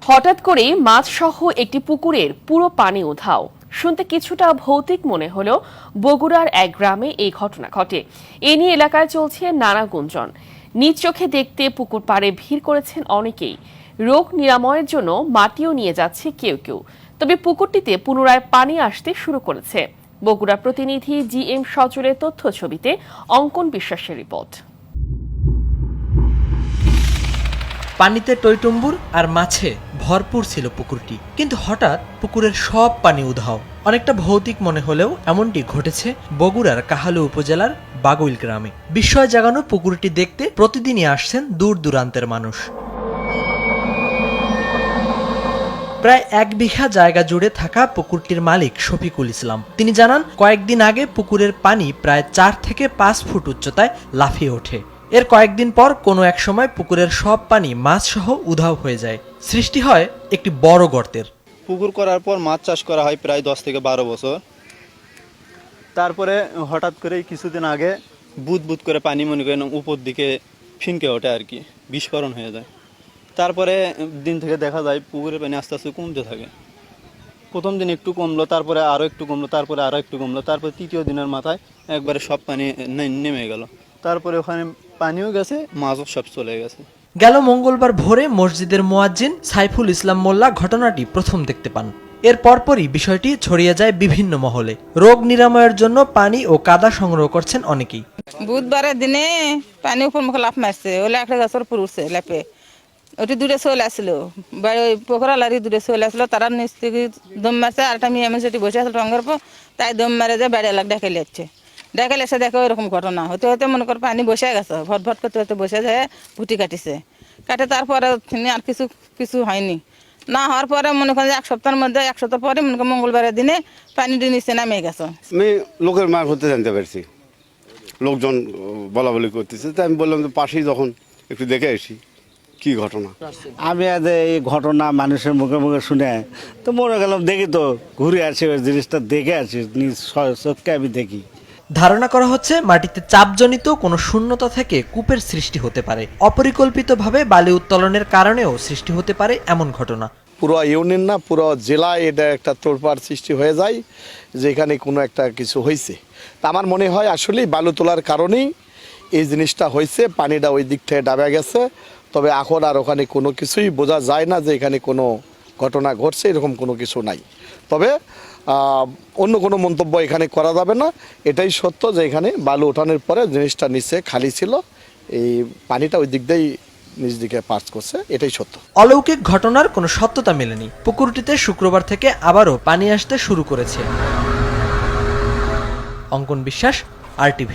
হঠাৎ করেই মাছসহ একটি পুকুরের পুরো পানি উধাও। শুনতে কিছুটা ভৌতিক মনে হলেও বগুড়ার এক গ্রামে এই ঘটনা ঘটে। এ নিয়ে এলাকায় চলছে নানা গুঞ্জন। নিজ চোখে দেখতে পুকুর পাড়ে ভিড় করেছেন অনেকেই। রোগ নিরাময়ের জন্য মাটিও নিয়ে যাচ্ছে কেউ কেউ। তবে পুকুরটিতে পুনরায় পানি আসতে শুরু করেছে। বগুড়া প্রতিনিধি GM সজলের তথ্য ছবিতে অঙ্কন বিশ্বাসের রিপোর্ট। পানিতে টইটুম্বুর আর মাছে ভরপুর ছিল পুকুরটি, কিন্তু হঠাৎ পুকুরের সব পানি উধাও। অনেকটা ভৌতিক মনে হলেও এমনটি ঘটেছে বগুড়ার কাহালু উপজেলার বাগুইল গ্রামে। বিস্ময় জাগানো পুকুরটি দেখতে প্রতিদিনই আসছেন দূর দূরান্তের মানুষ। প্রায় 1 বিঘা জায়গা জুড়ে থাকা পুকুরটির মালিক শফিকুল ইসলাম। তিনি জানান, কয়েকদিন আগে পুকুরের পানি প্রায় 4 থেকে 5 ফুট উচ্চতায় লাফিয়ে ওঠে। এর কয়েকদিন পর কোনো এক সময় পুকুরের সব পানি মাছ সহ উধাও হয়ে যায়। সৃষ্টি হয় একটি বড় গর্তের। পুকুর করার পর মাছ চাষ করা হয় প্রায় 10 থেকে 12 বছর। তারপরে হঠাৎ করে কিছুদিন আগে বুদবুদ করে পানি মনে করেন উপর দিকে ফিনকে ওঠে আর কি, বিস্ফোরণ হয়ে যায়। তারপরে দিন থেকে দেখা যায় পুকুরের পানি আস্তে আস্তে কমতে থাকে। প্রথম দিন একটু কমলো, তারপরে আরও একটু কমলো, তারপরে আরও একটু কমলো, তারপরে তৃতীয় দিনের মাথায় একবারে সব পানি নেমে গেল। তারপরে ওখানে পানিও গেছে, মাছও সব চলে গেছে। গেল মঙ্গলবার ভোরে মসজিদের মুয়াজ্জিন সাইফুল ইসলাম মোল্লা ঘটনাটি প্রথম দেখতে পান। এর পরপরই বিষয়টি ছড়িয়ে যায় বিভিন্ন মহলে। রোগ নিরাময়ের জন্য পানি ও কাদা সংগ্রহ করছেন অনেকেই। বুধবারের দিনে পানি উপর মুখে লাফ মারছে, ওলে একটা গাছের উপর উঠছে লাফে। ওটি দূরে চলে আসলো, ওই পোখরা লারি দূরে চলে আসলো। তারা নিচ থেকে দম মারছে, আর একটা মেয়ে সেটি বসে আসলো রঙের পর, তাই দম মারে যে বেড়ে এলাকা ডেকে যাচ্ছে। ডেকে এসে দেখে ওইরকম ঘটনা হতে হতে মনে কর পানি বসে গেছে, ভট ভট করতে হতে বসে যায়, ভুটি কাটিছে। কাটে তারপরে আর কিছু হয়নি। না হওয়ার পরে মনে করেন 1 সপ্তাহের মধ্যে 1 সপ্তাহ পরে মনে করেন মঙ্গলবারের দিনে পানিটি নিচে নামে গেছে। আমি লোকের মার হতে জানতে পারছি, লোকজন বলা বলি করতেছে, তাই আমি বললাম যে পাশেই যখন একটু দেখে আসি কি ঘটনা। আমি এই ঘটনা মানুষের মুখে মুখে শুনে তো মনে গেলাম, দেখি তো ঘুরে আসি, ওই জিনিসটা দেখে আসি, নিজ চোখকে আমি দেখি। ধারণা করা হচ্ছে মাটিতে চাপজনিত কোনো শূন্যতা থেকে কূপের সৃষ্টি হতে পারে। অপরিকল্পিতভাবে বালি উত্তোলনের কারণেও সৃষ্টি হতে পারে এমন ঘটনা। পুরো ইউনিয়ন না, পুরো জেলায় এটা একটা তোড়পাড় সৃষ্টি হয়ে যায় যেখানে কোনো একটা কিছু হয়েছে। তা আমার মনে হয় আসলেই বালু তোলার কারণেই এই জিনিসটা হয়েছে, পানিটা ওই দিক থেকে ডাবে গেছে। তবে এখন আর ওখানে কোনো কিছুই বোঝা যায় না যে এখানে কোনো ঘটনা ঘটছে, এরকম কোনো কিছু নাই। তবে অন্য কোনো মন্তব্য এখানে করা যাবে না। এটাই সত্য যে এখানে বালু ওঠানোর পরে জিনিসটা নিচে খালি ছিল, এই পানিটা ওই দিক দিয়েই নিজ দিকে পাস করছে, এটাই সত্য। অলৌকিক ঘটনার কোনো সত্যতা মেলেনি। পুকুরটিতে শুক্রবার থেকে আবারও পানি আসতে শুরু করেছে। অঙ্কন বিশ্বাস, RTV।